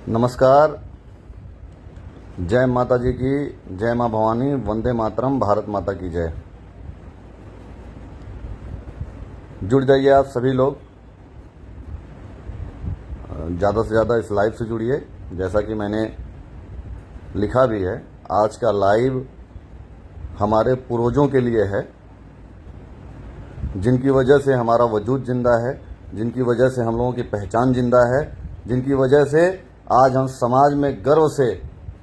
नमस्कार। जय माता जी की, जय माँ भवानी, वंदे मातरम, भारत माता की जय। जुड़ जाइए आप सभी लोग, ज़्यादा से ज़्यादा इस लाइव से जुड़िए। जैसा कि मैंने लिखा भी है, आज का लाइव हमारे पूर्वजों के लिए है, जिनकी वजह से हमारा वजूद जिंदा है, जिनकी वजह से हम लोगों की पहचान जिंदा है, जिनकी वजह से आज हम समाज में गर्व से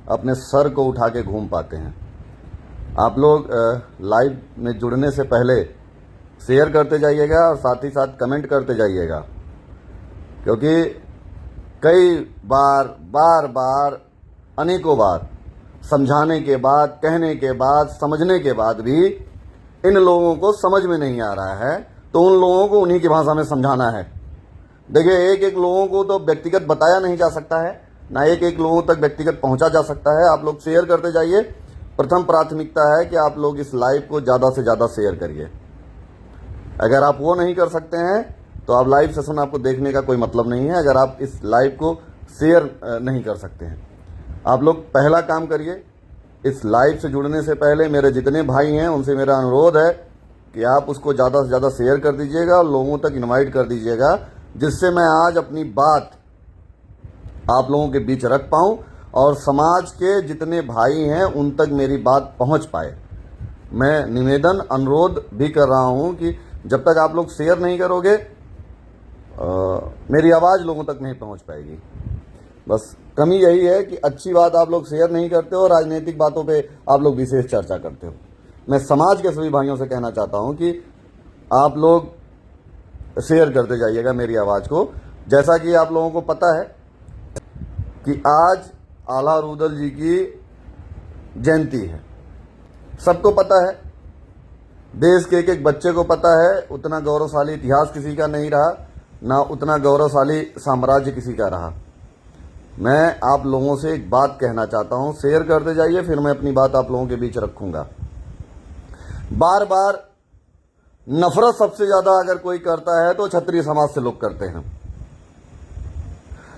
अपने सर को उठा के घूम पाते हैं। आप लोग लाइव में जुड़ने से पहले शेयर करते जाइएगा और साथ ही साथ कमेंट करते जाइएगा, क्योंकि कई बार अनेकों बार समझाने के बाद, कहने के बाद, समझने के बाद भी इन लोगों को समझ में नहीं आ रहा है, तो उन लोगों को उन्हीं की भाषा में समझाना है। देखिए, एक लोगों को तो व्यक्तिगत बताया नहीं जा सकता है, ना एक लोगों तक व्यक्तिगत पहुंचा जा सकता है। आप लोग शेयर करते जाइए। प्रथम प्राथमिकता है कि आप लोग इस लाइव को ज़्यादा से ज़्यादा शेयर करिए। अगर आप वो नहीं कर सकते हैं तो आप लाइव सेशन आपको देखने का कोई मतलब नहीं है, अगर आप इस लाइव को शेयर नहीं कर सकते हैं। आप लोग पहला काम करिए, इस लाइव से जुड़ने से पहले मेरे जितने भाई हैं उनसे मेरा अनुरोध है कि आप उसको ज़्यादा से ज़्यादा शेयर कर दीजिएगा और लोगों तक इनवाइट कर दीजिएगा, जिससे मैं आज अपनी बात आप लोगों के बीच रख पाऊं और समाज के जितने भाई हैं उन तक मेरी बात पहुंच पाए। मैं निवेदन, अनुरोध भी कर रहा हूं कि जब तक आप लोग शेयर नहीं करोगे मेरी आवाज़ लोगों तक नहीं पहुंच पाएगी। बस कमी यही है कि अच्छी बात आप लोग शेयर नहीं करते हो, राजनीतिक बातों पे आप लोग विशेष चर्चा करते हो। मैं समाज के सभी भाइयों से कहना चाहता हूं कि आप लोग शेयर करते जाइएगा मेरी आवाज़ को। जैसा कि आप लोगों को पता है कि आज आला रुदल जी की जयंती है, सबको पता है, देश के एक बच्चे को पता है। उतना गौरवशाली इतिहास किसी का नहीं रहा, ना उतना गौरवशाली साम्राज्य किसी का रहा। मैं आप लोगों से एक बात कहना चाहता हूं, शेयर करते जाइए, फिर मैं अपनी बात आप लोगों के बीच रखूंगा। बार बार नफरत सबसे ज्यादा अगर कोई करता है तो क्षत्रिय समाज से लोग करते हैं,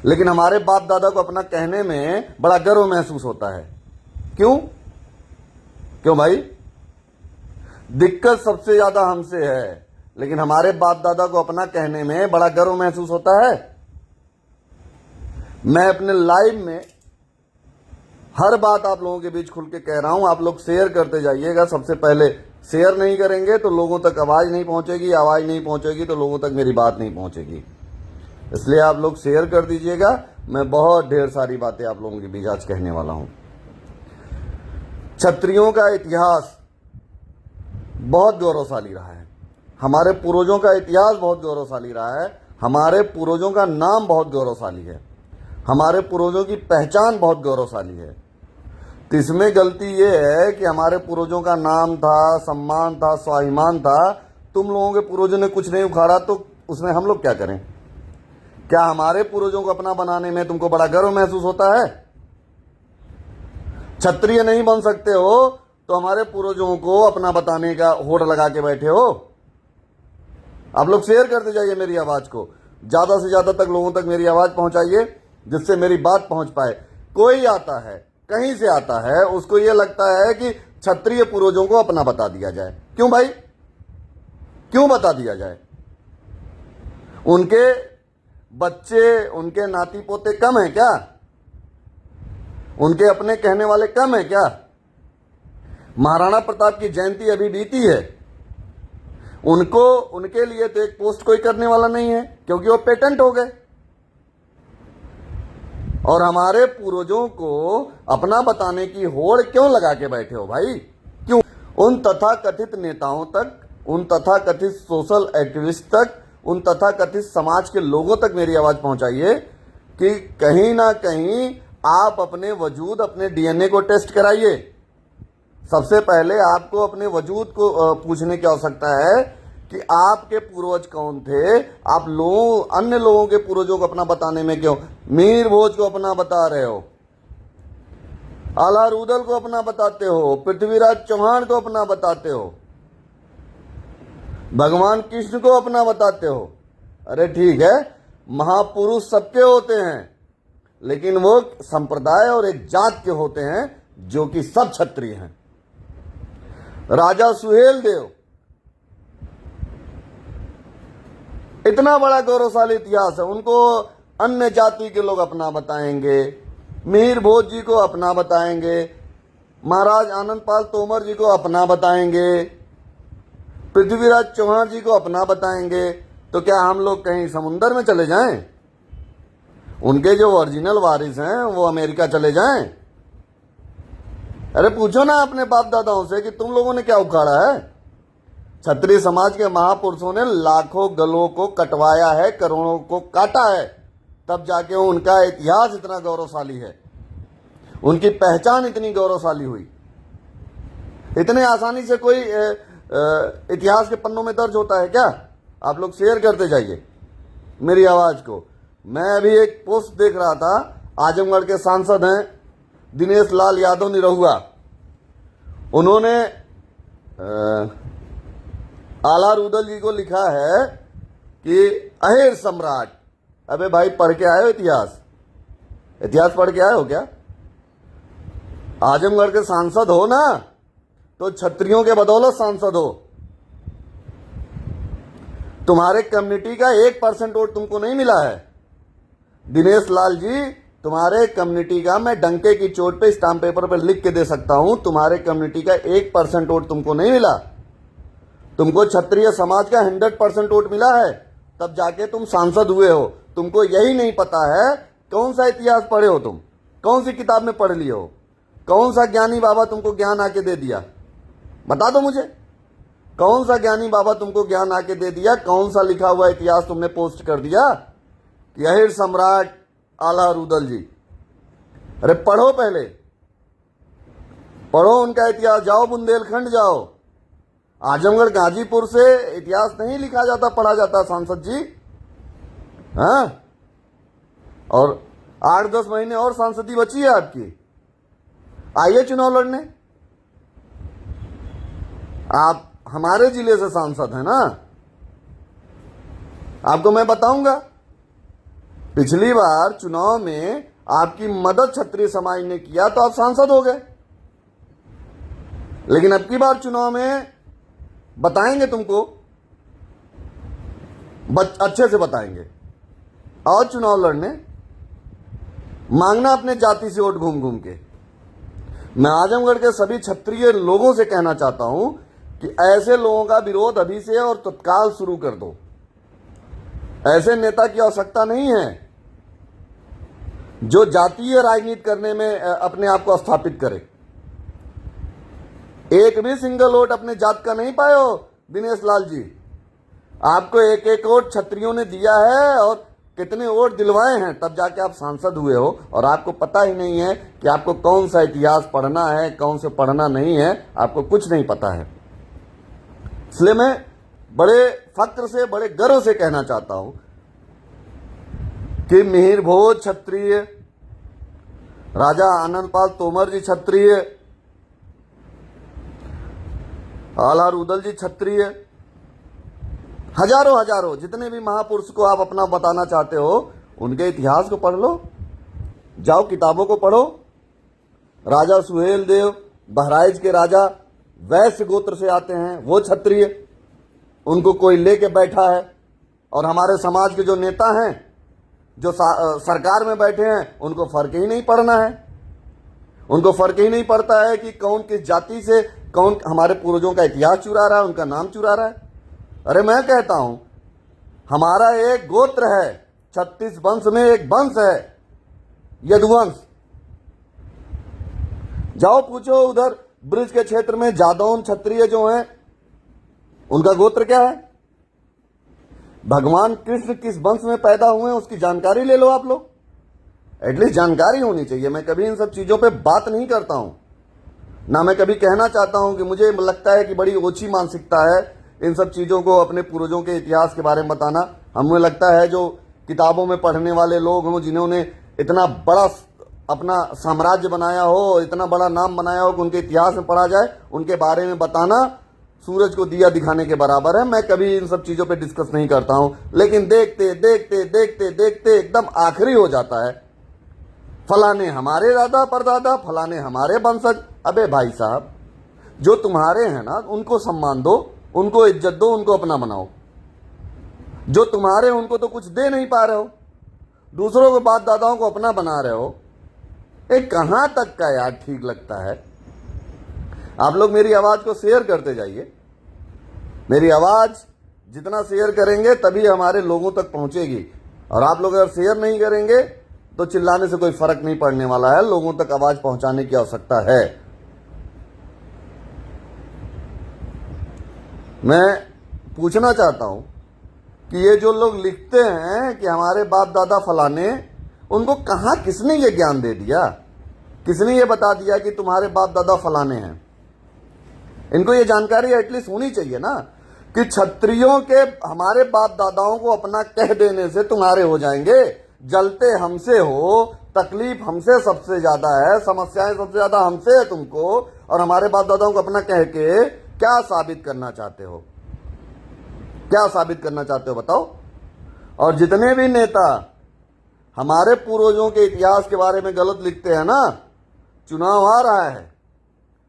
लेकिन हमारे बाप दादा को अपना कहने में बड़ा गर्व महसूस होता है। क्यों भाई? दिक्कत सबसे ज्यादा हमसे है, लेकिन हमारे बाप दादा को अपना कहने में बड़ा गर्व महसूस होता है। मैं अपने लाइव में हर बात आप लोगों के बीच खुल के कह रहा हूं, आप लोग शेयर करते जाइएगा। सबसे पहले शेयर नहीं करेंगे तो लोगों तक आवाज नहीं पहुंचेगी, आवाज नहीं पहुंचेगी तो लोगों तक मेरी बात नहीं पहुंचेगी। इसलिए आप लोग शेयर कर दीजिएगा। मैं बहुत ढेर सारी बातें आप लोगों के बीच आज कहने वाला हूं। क्षत्रियों का इतिहास बहुत गौरवशाली रहा है, हमारे पूर्वजों का इतिहास बहुत गौरवशाली रहा है, हमारे पूर्वजों का नाम बहुत गौरवशाली है, हमारे पूर्वजों की पहचान बहुत गौरवशाली है। तो इसमें गलती यह है कि हमारे पूर्वजों का नाम था, सम्मान था, स्वाभिमान था। तुम लोगों के पूर्वजों ने कुछ नहीं उखाड़ा तो उसमें हम लोग क्या करें? क्या हमारे पूर्वजों को अपना बनाने में तुमको बड़ा गर्व महसूस होता है? क्षत्रिय नहीं बन सकते हो तो हमारे पूर्वजों को अपना बताने का होड़ लगा के बैठे हो। आप लोग शेयर करते जाइए मेरी आवाज को, ज्यादा से ज्यादा तक लोगों तक मेरी आवाज पहुंचाइए, जिससे मेरी बात पहुंच पाए। कोई आता है, कहीं से आता है, उसको यह लगता है कि क्षत्रिय पूर्वजों को अपना बता दिया जाए। क्यों भाई? क्यों बता दिया जाए? उनके बच्चे, उनके नाती पोते कम है क्या? उनके अपने कहने वाले कम है क्या? महाराणा प्रताप की जयंती अभी बीती है, उनके लिए तो एक पोस्ट कोई करने वाला नहीं है, क्योंकि वो पेटेंट हो गए। और हमारे पूर्वजों को अपना बताने की होड़ क्यों लगा के बैठे हो भाई? क्यों? उन तथाकथित नेताओं तक, उन तथाकथित सोशल एक्टिविस्ट तक, उन तथाकथित समाज के लोगों तक मेरी आवाज पहुंचाइए कि कहीं ना कहीं आप अपने वजूद, अपने डीएनए को टेस्ट कराइए। सबसे पहले आपको अपने वजूद को पूछने की आवश्यकता है कि आपके पूर्वज कौन थे। आप अन्य लोगों के पूर्वजों को अपना बताने में क्यों मीर भोज को अपना बता रहे हो, आला रुदल को अपना बताते हो, पृथ्वीराज चौहान को अपना बताते हो, भगवान कृष्ण को अपना बताते हो। अरे ठीक है, महापुरुष सबके होते हैं, लेकिन वो संप्रदाय और एक जात के होते हैं जो कि सब क्षत्रिय हैं। राजा सुहेल देव, इतना बड़ा गौरवशाली इतिहास है, उनको अन्य जाति के लोग अपना बताएंगे, मिहिर भोज जी को अपना बताएंगे, महाराज आनंद पाल तोमर जी को अपना बताएंगे, पृथ्वीराज चौहान जी को अपना बताएंगे। तो क्या हम लोग कहीं समुंदर में चले जाएं? उनके जो ओरिजिनल वारिस हैं वो अमेरिका चले जाएं? अरे पूछो ना अपने बाप दादाओं से कि तुम लोगों ने क्या उखाड़ा है। क्षत्रिय समाज के महापुरुषों ने लाखों गलों को कटवाया है, करोड़ों को काटा है, तब जाके उनका इतिहास इतना गौरवशाली है, उनकी पहचान इतनी गौरवशाली हुई। इतने आसानी से कोई इतिहास के पन्नों में दर्ज होता है क्या? आप लोग शेयर करते जाइए मेरी आवाज को। मैं अभी एक पोस्ट देख रहा था, आजमगढ़ के सांसद हैं दिनेश लाल यादव निरहुआ, उन्होंने आला रूदल जी को लिखा है कि अहेर सम्राट। अबे भाई पढ़ के आए हो इतिहास पढ़ के आए हो क्या? आजमगढ़ के सांसद हो ना, तो क्षत्रियों के बदौलत सांसद हो। तुम्हारे कम्युनिटी का 1% वोट तुमको नहीं मिला है। दिनेश लाल जी, तुम्हारे कम्युनिटी का मैं डंके की चोट पे स्टाम्प पेपर पर लिख के दे सकता हूं, तुम्हारे कम्युनिटी का 1% वोट तुमको नहीं मिला। तुमको क्षत्रिय समाज का 100% वोट मिला है, तब जाके तुम सांसद हुए हो। तुमको यही नहीं पता है कौन सा इतिहास पढ़े हो, तुम कौन सी किताब में पढ़ लिए हो, कौन सा ज्ञानी बाबा तुमको ज्ञान आके दे दिया? बता दो मुझे, कौन सा ज्ञानी बाबा तुमको ज्ञान आके दे दिया? कौन सा लिखा हुआ इतिहास तुमने पोस्ट कर दिया कि अहिर सम्राट आला रूदल जी? अरे पढ़ो, पहले पढ़ो उनका इतिहास। जाओ बुंदेलखंड जाओ, आजमगढ़ गाजीपुर से इतिहास नहीं लिखा जाता, पढ़ा जाता सांसद जी। हाँ, और 8-10 महीने और सांसदी बची है आपकी, आइए चुनाव लड़ने। आप हमारे जिले से सांसद हैं ना, आपको मैं बताऊंगा। पिछली बार चुनाव में आपकी मदद क्षत्रिय समाज ने किया तो आप सांसद हो गए, लेकिन अब की बार चुनाव में बताएंगे तुमको, अच्छे से बताएंगे। और चुनाव लड़ने, मांगना अपने जाति से वोट घूम घूम के। मैं आजमगढ़ के सभी क्षत्रिय लोगों से कहना चाहता हूं कि ऐसे लोगों का विरोध अभी से और तत्काल शुरू कर दो। ऐसे नेता की आवश्यकता नहीं है जो जातीय राजनीति करने में अपने आप को स्थापित करे। एक भी सिंगल वोट अपने जात का नहीं पाए हो दिनेश लाल जी। आपको एक एक वोट क्षत्रियों ने दिया है और कितने वोट दिलवाए हैं, तब जाके आप सांसद हुए हो। और आपको पता ही नहीं है कि आपको कौन सा इतिहास पढ़ना है, कौन से पढ़ना नहीं है, आपको कुछ नहीं पता है। इसलिए मैं बड़े फक्र से, बड़े गर्व से कहना चाहता हूं कि मिहिर भोज क्षत्रिय, राजा आनंद पाल तोमर जी क्षत्रिय, आला रूदल जी क्षत्रिय, हजारों जितने भी महापुरुष को आप अपना बताना चाहते हो, उनके इतिहास को पढ़ लो। जाओ किताबों को पढ़ो। राजा सुहेल देव बहराइच के राजा वैश्य गोत्र से आते हैं, वो क्षत्रिय, उनको कोई लेके बैठा है। और हमारे समाज के जो नेता हैं, जो सरकार में बैठे हैं, उनको फर्क ही नहीं पड़ना है। उनको फर्क ही नहीं पड़ता है कि कौन किस जाति से, कौन हमारे पूर्वजों का इतिहास चुरा रहा है, उनका नाम चुरा रहा है। अरे मैं कहता हूं, हमारा एक गोत्र है, 36 वंश में एक वंश है, यदुवंश। जाओ पूछो उधर ब्रिज के क्षेत्र में जादौन क्षत्रिय जो हैं, उनका गोत्र क्या है? भगवान कृष्ण किस वंश में पैदा हुए हैं उसकी जानकारी ले लो आप लोग। एटलीस्ट जानकारी होनी चाहिए। मैं कभी इन सब चीजों पे बात नहीं करता हूं, ना मैं कभी कहना चाहता हूं कि मुझे लगता है कि बड़ी ओछी मानसिकता है इन सब चीजों को, अपने पूर्वजों के इतिहास के बारे में बताना। हमें लगता है जो किताबों में पढ़ने वाले लोग हों, जिन्होंने इतना बड़ा अपना साम्राज्य बनाया हो, इतना बड़ा नाम बनाया हो कि उनके इतिहास में पढ़ा जाए, उनके बारे में बताना सूरज को दिया दिखाने के बराबर है। मैं कभी इन सब चीजों पे डिस्कस नहीं करता हूं, लेकिन देखते देखते देखते देखते एकदम आखिरी हो जाता है फलाने हमारे दादा परदादा, फलाने हमारे वंशज। अबे भाई साहब, जो तुम्हारे हैं ना उनको सम्मान दो, उनको इज्जत दो, उनको अपना बनाओ। जो तुम्हारे हैं उनको तो कुछ दे नहीं पा रहे हो, दूसरों के बाप दादाओं को अपना बना रहे हो। कहां तक का यार ठीक लगता है? आप लोग मेरी आवाज को शेयर करते जाइए। मेरी आवाज जितना शेयर करेंगे तभी हमारे लोगों तक पहुंचेगी, और आप लोग अगर शेयर नहीं करेंगे तो चिल्लाने से कोई फर्क नहीं पड़ने वाला है। लोगों तक आवाज पहुंचाने की आवश्यकता है। मैं पूछना चाहता हूं कि ये जो लोग लिखते हैं कि हमारे बाप दादा फलाने, उनको कहां किसने ये ज्ञान दे दिया? किसने ये बता दिया कि तुम्हारे बाप दादा फलाने हैं? इनको ये जानकारी एटलीस्ट होनी चाहिए ना कि क्षत्रियों के हमारे बाप दादाओं को अपना कह देने से तुम्हारे हो जाएंगे। जलते हमसे हो, तकलीफ हमसे सबसे ज्यादा है, समस्याएं सबसे ज्यादा हमसे है तुमको, और हमारे बाप दादाओं को अपना कह के क्या साबित करना चाहते हो? क्या साबित करना चाहते हो बताओ? और जितने भी नेता हमारे पूर्वजों के इतिहास के बारे में गलत लिखते हैं ना, चुनाव आ रहा है,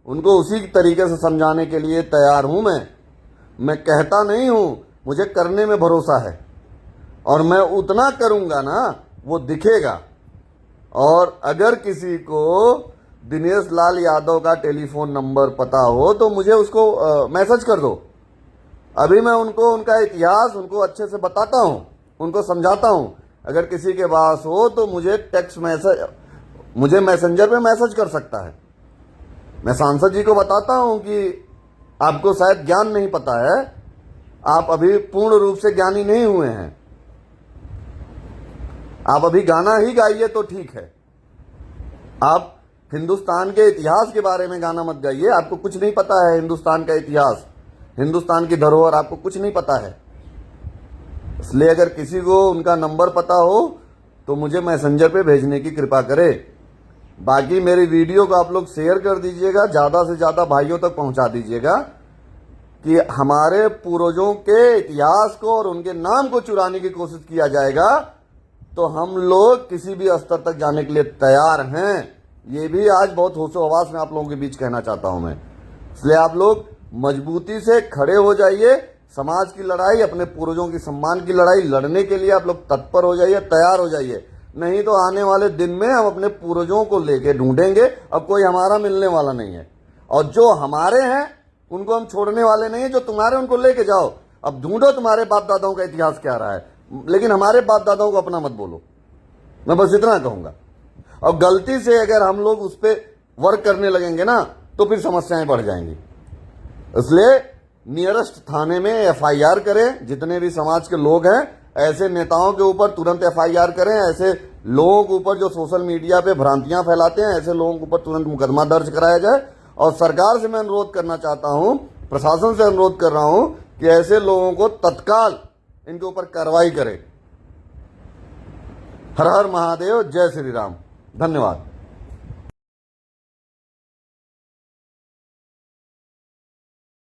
उनको उसी तरीके से समझाने के लिए तैयार हूं मैं कहता नहीं हूं, मुझे करने में भरोसा है, और मैं उतना करूंगा ना वो दिखेगा। और अगर किसी को दिनेश लाल यादव का टेलीफोन नंबर पता हो तो मुझे उसको मैसेज कर दो। अभी मैं उनको उनका इतिहास उनको अच्छे से बताता हूं, उनको समझाता हूं। अगर किसी के पास हो तो मुझे टेक्स्ट मैसेज, मुझे मैसेंजर पे मैसेज कर सकता है। मैं सांसद जी को बताता हूं कि आपको शायद ज्ञान नहीं पता है, आप अभी पूर्ण रूप से ज्ञानी नहीं हुए हैं। आप अभी गाना ही गाइए तो ठीक है, आप हिंदुस्तान के इतिहास के बारे में गाना मत गाइए। आपको कुछ नहीं पता है हिंदुस्तान का इतिहास, हिंदुस्तान की धरोहर आपको कुछ नहीं पता है। इसलिए अगर किसी को उनका नंबर पता हो तो मुझे मैसेंजर पे भेजने की कृपा करें। बाकी मेरी वीडियो को आप लोग शेयर कर दीजिएगा, ज़्यादा से ज़्यादा भाइयों तक पहुंचा दीजिएगा कि हमारे पूर्वजों के इतिहास को और उनके नाम को चुराने की कोशिश किया जाएगा तो हम लोग किसी भी स्तर तक जाने के लिए तैयार हैं। ये भी आज बहुत होशो हवास में आप लोगों के बीच कहना चाहता हूं मैं। इसलिए आप लोग मजबूती से खड़े हो जाइए। समाज की लड़ाई, अपने पूर्वजों की सम्मान की लड़ाई लड़ने के लिए आप लोग तत्पर हो जाइए, तैयार हो जाइए। नहीं तो आने वाले दिन में हम अपने पूर्वजों को लेके ढूंढेंगे। अब कोई हमारा मिलने वाला नहीं है, और जो हमारे हैं उनको हम छोड़ने वाले नहीं है। जो तुम्हारे उनको लेके जाओ, अब ढूंढो तुम्हारे बाप दादाओं का इतिहास क्या रहा है, लेकिन हमारे बाप दादाओं को अपना मत बोलो। मैं बस इतना कहूंगा। और गलती से अगर हम लोग उस पर वर्क करने लगेंगे ना तो फिर समस्याएं बढ़ जाएंगी। इसलिए नियरेस्ट थाने में एफआईआर करें। जितने भी समाज के लोग हैं ऐसे नेताओं के ऊपर तुरंत एफआईआर करें। ऐसे लोगों के ऊपर जो सोशल मीडिया पे भ्रांतियां फैलाते हैं, ऐसे लोगों के ऊपर तुरंत मुकदमा दर्ज कराया जाए। और सरकार से मैं अनुरोध करना चाहता हूं, प्रशासन से अनुरोध कर रहा हूं कि ऐसे लोगों को तत्काल इनके ऊपर कार्रवाई करें। हर हर महादेव, जय श्री राम। धन्यवाद।